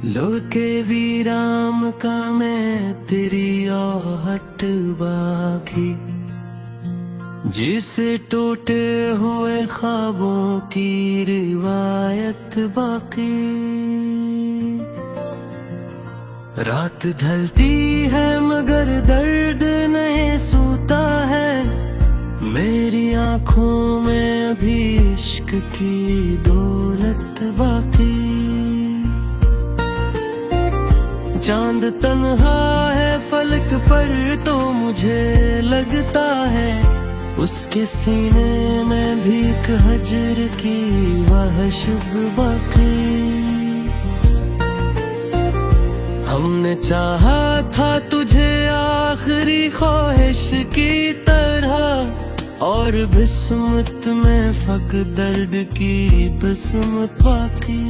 लोग के वीराम का मैं तेरी आहट बाकी, जिसे टूटे हुए ख्वाबों की रिवायत बाकी। रात ढलती है मगर दर्द नहीं सूता है, मेरी आंखों में अभी इश्क की दौलत बाकी। चांद तन्हा है फलक पर तो मुझे लगता है, उसके सीने में भी एक हजर की वहशत बाकी। हमने चाहा था तुझे आखिरी ख्वाहिश की तरह, और बिस्मत में फक दर्द की बिस्मत बाकी।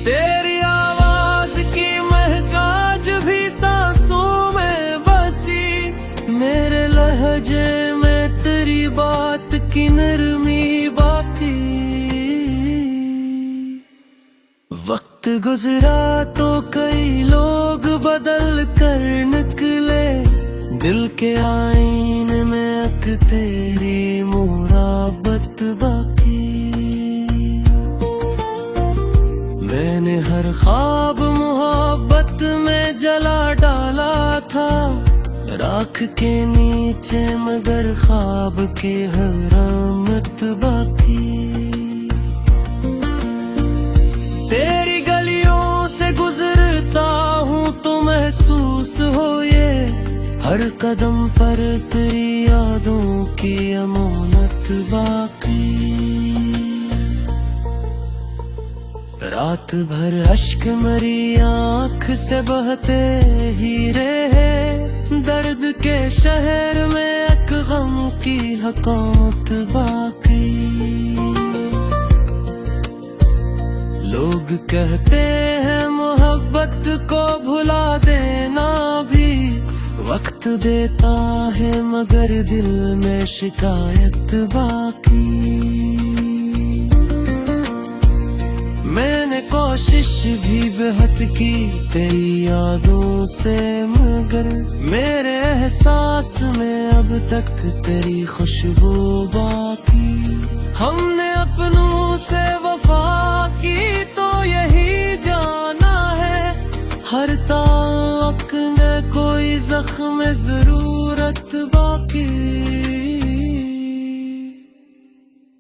तेरी आवाज की महकाज भी सांसों में बसी, मेरे लहजे में तेरी बात की नरमी बाकी। वक्त गुजरा तो कई लोग बदल कर निकले, दिल के आईने में अक तेरी मुराबत बाकी। मैंने हर ख्वाब मोहब्बत में जला डाला था, राख के नीचे मगर ख्वाब के हरामत बाकी। तेरी गलियों से गुजरता हूँ तो महसूस हो ये, हर कदम पर तेरी यादों की अमानत बाकी। रात भर अश्क मरी आँख से बहते ही रहे, दर्द के शहर में एक गम की हकामत बाकी। लोग कहते हैं मोहब्बत को भुला देना भी वक्त देता है, मगर दिल में शिकायत बाकी। मैंने कोशिश भी बेहद की तेरी यादों से, मगर मेरे एहसास में अब तक तेरी खुशबू बाकी। हमने अपनों से वफा की तो यही जाना है, हर ताल्लुक में कोई जख्म जरूरत बाकी।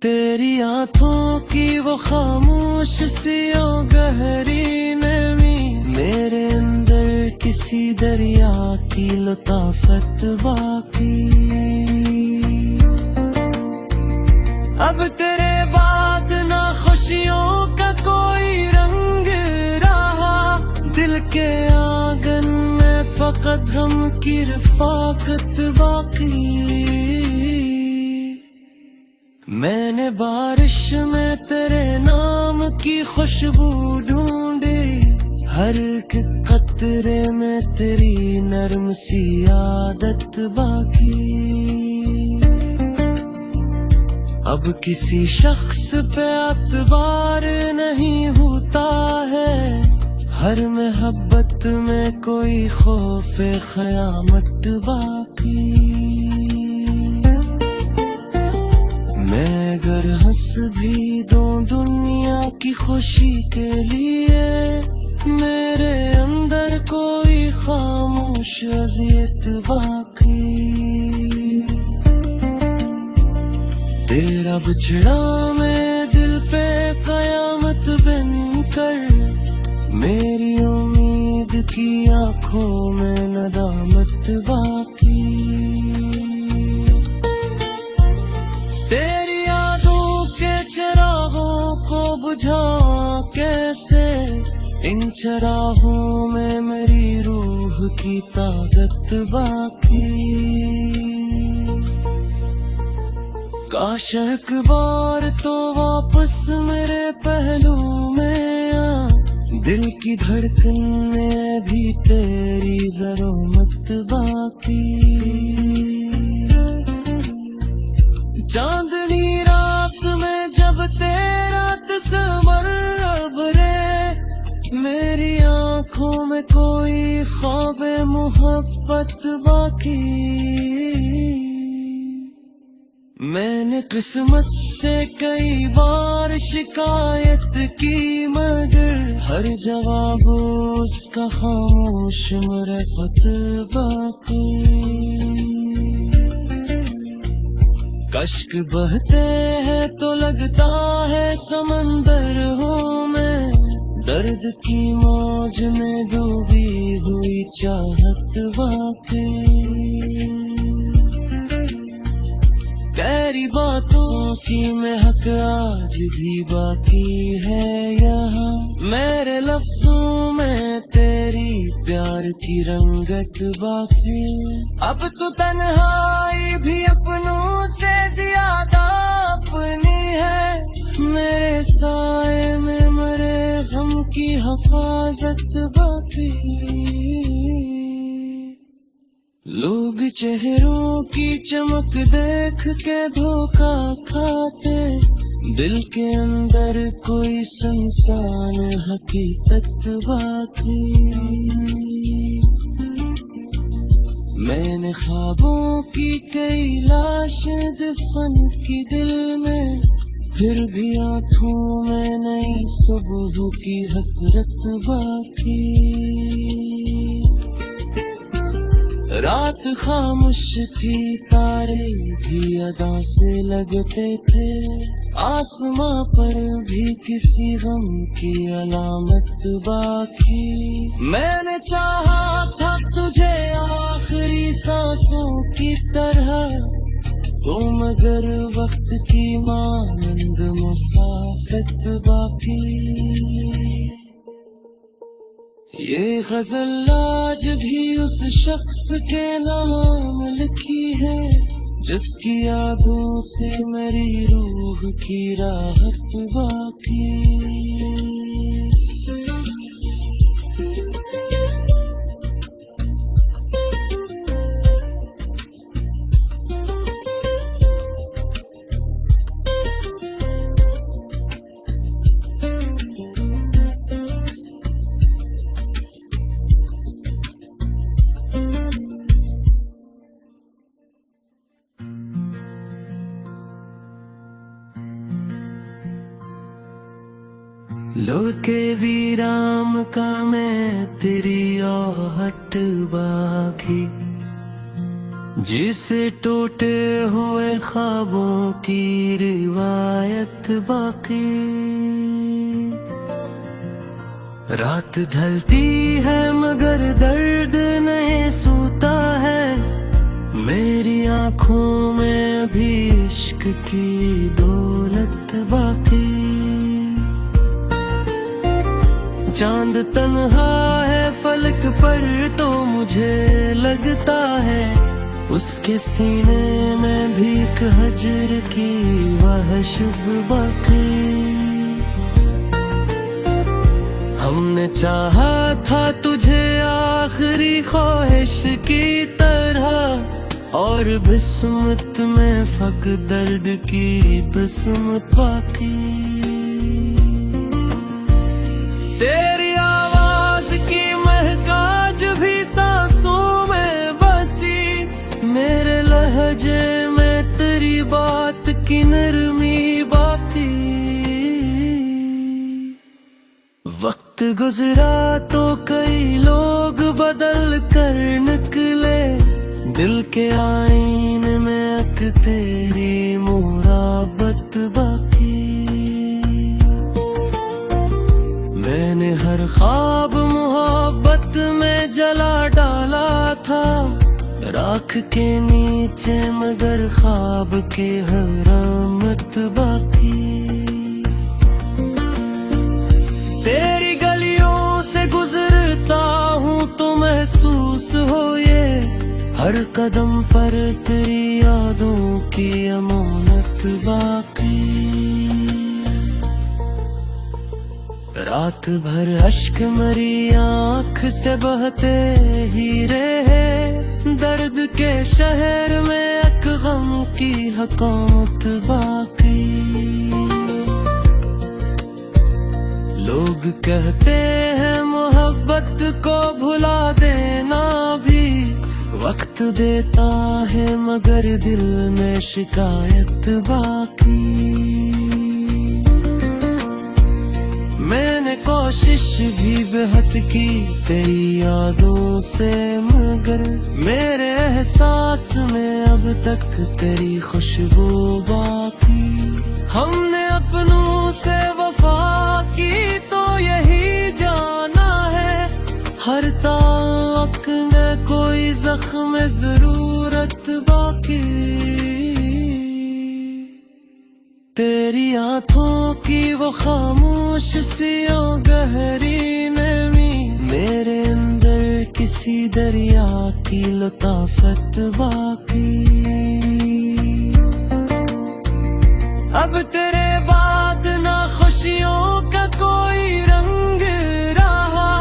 तेरी आंखों की वो खामोश सी और गहरी नमी, मेरे अंदर किसी दरिया की लताफत बाकी। अब तेरे बाद ना खुशियों का कोई रंग रहा, दिल के आंगन में फकत गम की रफाकत बाकी। मैंने बारिश में तेरे नाम की खुशबू ढूंढी, हर एक कतरे में तेरी नरम सी आदत बाकी। अब किसी शख्स पे अतबार नहीं होता है, हर मोहब्बत में कोई खौफ क़यामत बाकी। मैं अगर हंस भी दूं दुनिया की खुशी के लिए, मेरे अंदर कोई खामोश अज़ियत बाकी। तेरा बिछड़ा मैं दिल पे कयामत बनकर, मेरी उम्मीद की आंखों में नदामत बाकी। तेरी यादों के चिरागों को बुझाऊं कैसे, इन चिरागों में मेरी रूह की ताकत बाकी। काश एक बार तो वापस मेरे पहलू में आ, दिल की धड़कन में भी तेरी ज़रूरत बाकी। चांदनी रात में जब तेरा तस्वर अब आँखों में कोई ख्वाबे मोहब्बत बाकी। मैंने किस्मत से कई बार शिकायत की, मगर हर जवाब उसका खामोश मेरे खत बाकी। कश्क बहते हैं तो लगता है समंदर हूँ मैं, दर्द की मौज में डूबी हुई चाहत वाकई। तेरी बातों की महक आज भी बाकी है यहाँ, मेरे लफ्जों में तेरी प्यार की रंगत बाकी। अब तो तन्हाई भी अपनों से ज्यादा अपनी है, मेरे साए में मरे गम की हिफाजत बाकी। लोग चेहरों की चमक देख के धोखा खाते, दिल के अंदर कोई संसान हकीकत बाकी। मैंने ख्वाबों की कई लाशें दफन की दिल में, फिर भी आँखों में नई सुबह की हसरत बाकी। रात खामोश थी, तारे भी अदा से लगते थे, आसमां पर भी किसी गम की अलामत बाकी। मैंने चाहा था तुझे आखिरी सांसों की तरह, तो मगर वक्त की मानंद मुसाफिर बाकी। ये गजल आज भी उस शख्स के नाम लिखी है, जिसकी यादों से मेरी रूह की राहत बाकी। लोके वीराम का मैं तेरी आहट बाकी, जिसे टूटे हुए ख्वाबों की रिवायत बाकी। रात ढलती है मगर दर्द नहीं सूता है, मेरी आँखों में अभी इश्क की दौलत बाकी। चांद तन्हा है फलक पर तो मुझे लगता है, उसके सीने में भी एक हजर की वहशत बाकी। हमने चाहा था तुझे आखिरी ख्वाहिश की तरह, और बिस्मत में फक दर्द की बिस्मत बाकी। तेरी आवाज की महकाज भी सांसों में बसी, मेरे लहजे में तेरी बात की नरमी बाकी। वक्त गुजरा तो कई लोग बदल कर निकले, दिल के आईने में एक तेरी मुराबत बाकी। मैंने हर ख्वाब मोहब्बत में जला डाला था, राख के नीचे मगर ख्वाब के हरामत बाकी। तेरी गलियों से गुजरता हूँ तो महसूस हो ये, हर कदम पर तेरी यादों की अमानत बाकी। रात भर अश्क मरी आँख से बहते ही रहे, दर्द के शहर में एक गम की हकामत बाकी। लोग कहते हैं मोहब्बत को भुला देना भी वक्त देता है, मगर दिल में शिकायत बाकी। मैंने कोशिश भी बेहद की तेरी यादों से, मगर मेरे एहसास में अब तक तेरी खुशबू बाकी। हमने अपनों से वफा की तो यही जाना है, हर ताल्लुक में कोई जख्म जरूरत बाकी। तेरी आंखों की वो खामोश सी गहरी नमी, मेरे अंदर किसी दरिया की लताफत बाकी। अब तेरे बाद ना खुशियों का कोई रंग रहा,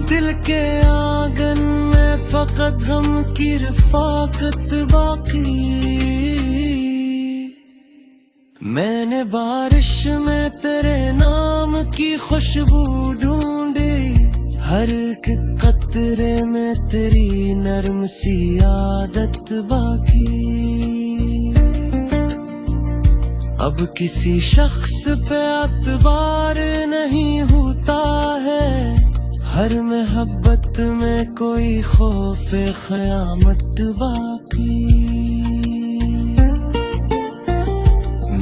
दिल के आंगन में फकत गम की रफाकत बाकी। मैंने बारिश में तेरे नाम की खुशबू ढूंढी, हर एक कतरे में तेरी नरम सी आदत बाकी। अब किसी शख्स पे एतबार नहीं होता है, हर मोहब्बत में कोई खौफ क़यामत बाकी।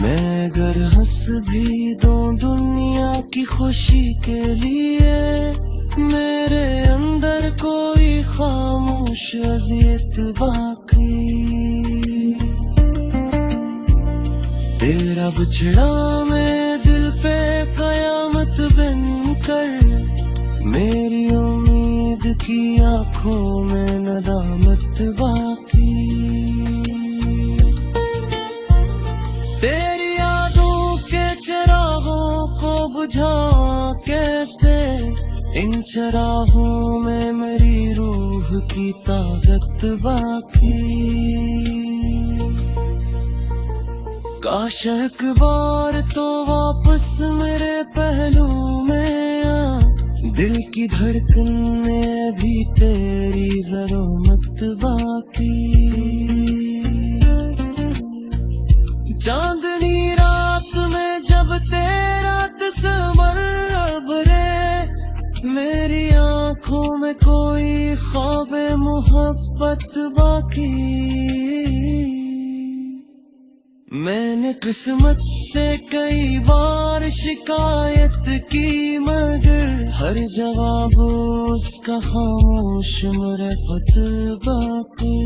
मैं अगर हंस भी दूं दुनिया की खुशी के लिए, मेरे अंदर कोई खामोश अज़ियत बाकी। तेरा बिछड़ा मैं दिल पे कयामत बनकर, मेरी उम्मीद की आंखों में नदामत बाकी। तेरी यादों के चिरागों को बुझा कैसे, इन चिरागों में मेरी रूह की ताकत बाकी। काश एक बार तो वापस मेरे पहलू में आ, दिल की धड़कन में भी तेरी ज़रूरत बाकी। चांदनी रात में जब तेरा तस्वर उभरे, मेरी आंखों में कोई ख्वाब मोहब्बत बाकी। मैंने किस्मत से कई बार शिकायत की, मगर हर जवाब उसका खामोश मुरफ़त बाकी।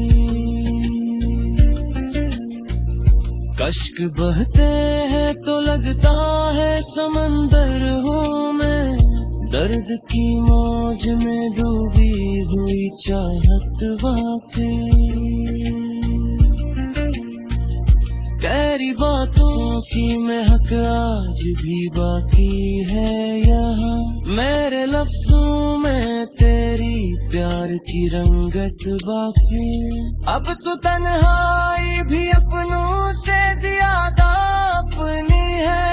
कश्क बहते हैं तो लगता है समंदर हूँ मैं, दर्द की मौज में डूबी हुई चाहत बाकी। तेरी बातों की महक आज भी बाकी है यहाँ, मेरे लफ्जों में तेरी प्यार की रंगत बाकी। अब तो तन्हाई भी अपनों से ज्यादा अपनी है,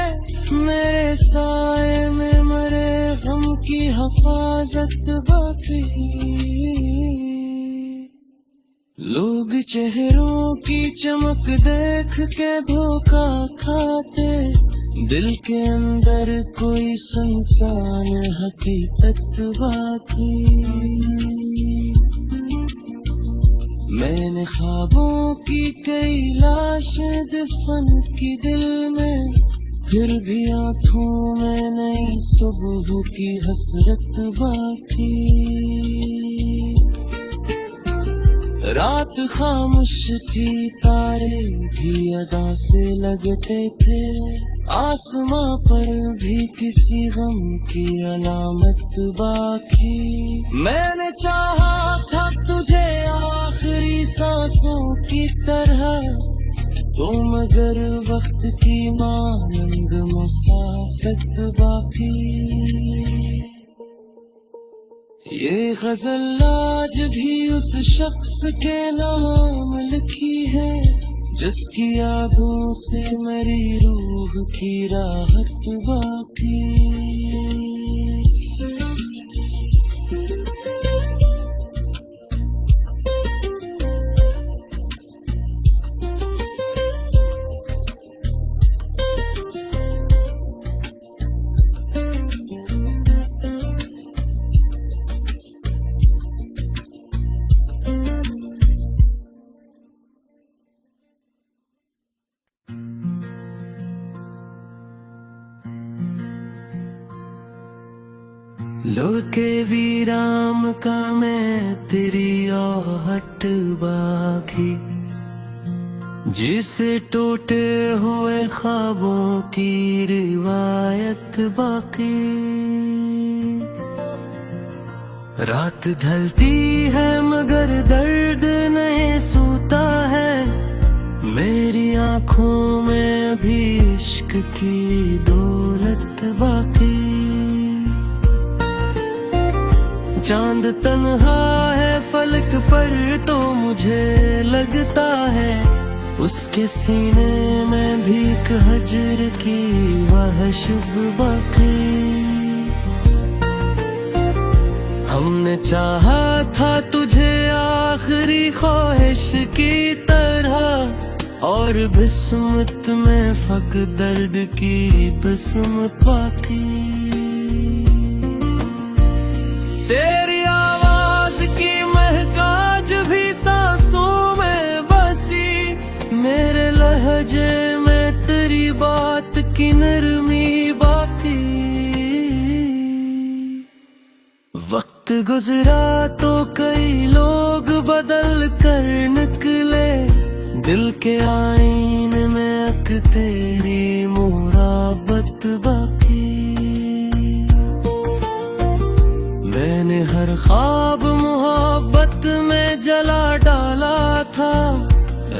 मेरे साए में मरे गम की हिफाजत बाकी। लोग चेहरों की चमक देख के धोखा खाते, दिल के अंदर कोई सुनसान हकीकत बाकी। मैंने ख्वाबों की कई लाशें दफन की दिल में, फिर भी आँखों में नई सुबह की हसरत बाकी। रात खामोश थी, तारे भी अदा से लगते थे, आसमां पर भी किसी गम की अलामत बाकी। मैंने चाहा था तुझे आखिरी सांसों की तरह, तो मगर वक्त की मानंद मुसाफिर बाकी। ये गजल आज भी उस शख्स के नाम लिखी है, जिसकी यादों से मेरी रूह की राहत बाकी। लोके विराम का मैं तेरी आहट बाकी, जिसे टूटे हुए ख्वाबों की रिवायत बाकी। रात ढलती है मगर दर्द नहीं सूता है, मेरी आंखों में अभी इश्क की दौलत बाकी। चांद तन्हा है फलक पर तो मुझे लगता है, उसके सीने में भी एक हजर की वहशत बाकी। हमने चाहा था तुझे आखिरी ख्वाहिश की तरह, और बिस्मत में फक दर्द की बिस्मत बाकी। तेरी आवाज की महकाज भी सांसों में बसी, मेरे लहजे में तेरी बात की नरमी बाकी। वक्त गुजरा तो कई लोग बदल कर निकले, दिल के आईने में अक तेरी मुराबत बाकी। मैंने हर ख्वाब मोहब्बत में जला डाला था,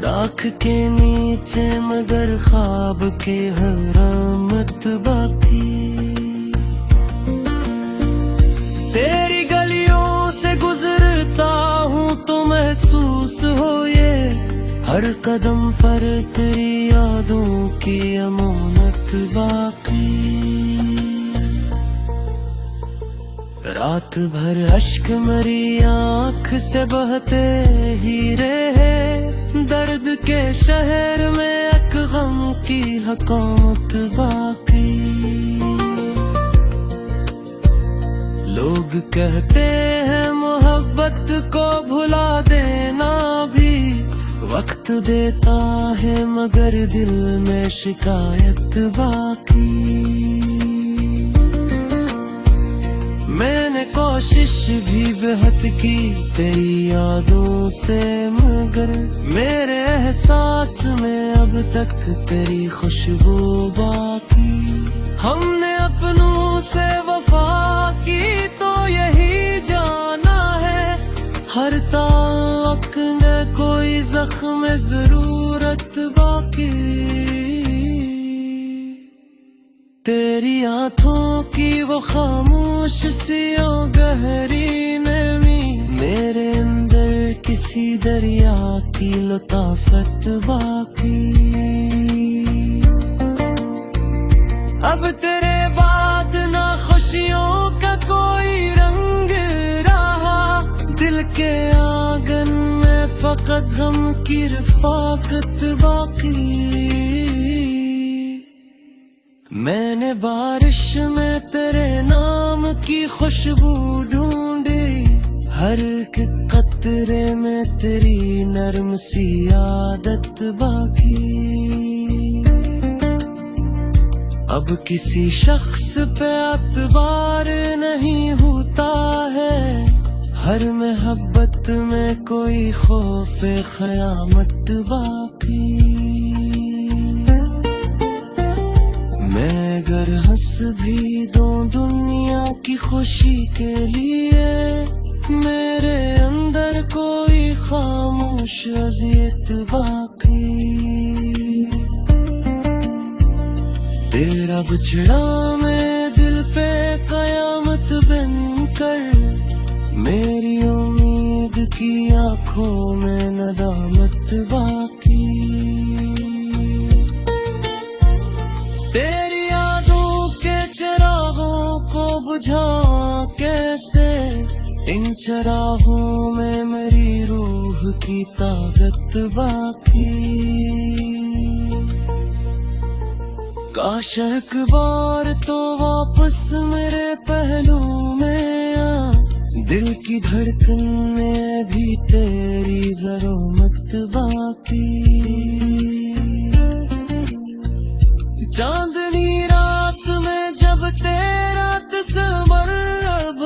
राख के नीचे मगर ख्वाब के हरामत बाकी। तेरी गलियों से गुजरता हूँ तो महसूस हो ये, हर कदम पर तेरी यादों की अमानत बाकी। रात भर अश्क मरी आँख से बहते ही रहे, दर्द के शहर में एक गम की हुकूमत बाकी। लोग कहते हैं मोहब्बत को भुला देना भी वक्त देता है, मगर दिल में शिकायत बाकी। मैंने कोशिश भी बेहद की तेरी यादों से, मगर मेरे एहसास में अब तक तेरी खुशबू बाकी। हमने अपनों से वफा की तो यही जाना है, हर ताल्लुक में कोई जख्म जरूरत बाकी। तेरी आंखों की वो खामोश सियों गहरी नमी, मेरे अंदर किसी दरिया की लताफत बाकी। अब तेरे बाद ना खुशियों का कोई रंग रहा, दिल के आंगन में फकत गम की रफाकत बाकी। मैंने बारिश में तेरे नाम की खुशबू ढूंढी, हर एक कतरे में तेरी नरम सी आदत बाकी। अब किसी शख्स पे अतबार नहीं होता है, हर मोहब्बत में कोई खौफ क़यामत बाकी। मैं अगर हंस भी दूं दुनिया की खुशी के लिए, मेरे अंदर कोई खामोश अज़ियत बाकी। तेरा बिछड़ा मैं दिल पे कयामत बनकर, मेरी उम्मीद की आंखों में नदामत बाकी। तेरी यादों के चिरागों को बुझा कैसे, इन चिरागों में मेरी रूह की ताकत बाकी। काश एक बार तो वापस मेरे पहलू में आ, दिल की धड़कन में भी तेरी ज़रूरत बाकी। चांदनी रात में जब तेरा तस्वर अब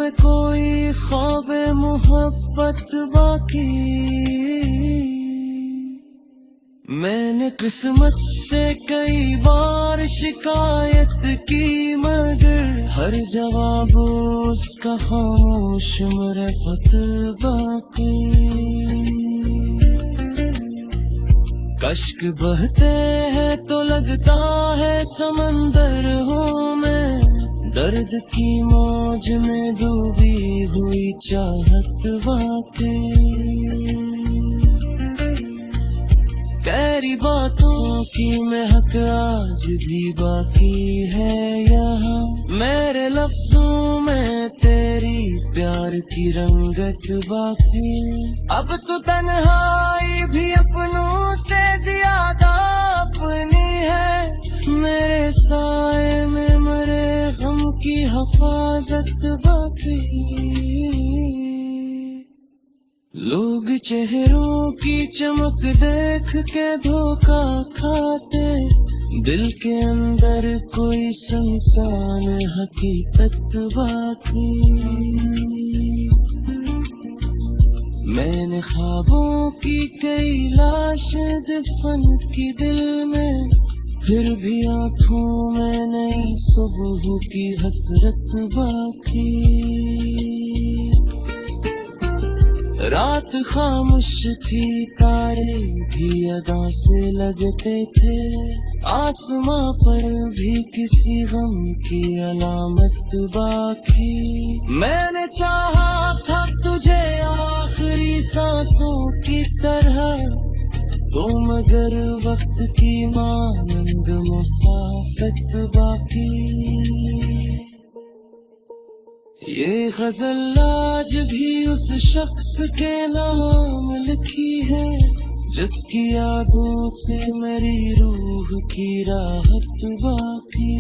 में कोई ख्वाब मोहब्बत बाकी। मैंने किस्मत से कई बार शिकायत की, मगर हर जवाब उसका खामोश मरफत बाकी। कश्क बहते हैं तो लगता है समंदर हूँ मैं, दर्द की मौज में डूबी हुई चाहत बाकी। तेरी बातों की महक आज भी बाकी है यहाँ, मेरे लफ्जों में तेरी प्यार की रंगत बाकी। अब तो तन्हाई भी अपनों से ज्यादा अपनी है, मेरे साए में मरे गम की हिफाजत बाकी। लोग चेहरों की चमक देख के धोखा खाते, दिल के अंदर कोई संसान हकीकत बाकी। मैंने ख्वाबों की कई लाशें दफन की दिल में, फिर भी आंखों में नई सुबह की हसरत बाकी। रात खामोश थी, तारे भी अदा से लगते थे, आसमां पर भी किसी गम की अलामत बाकी। मैंने चाहा था तुझे आखिरी सांसों की तरह, तो मगर वक्त की मानंद मुसाफिर बाकी। ये गजल आज भी उस शख्स के नाम लिखी है, जिसकी यादों से मेरी रूह की राहत बाकी।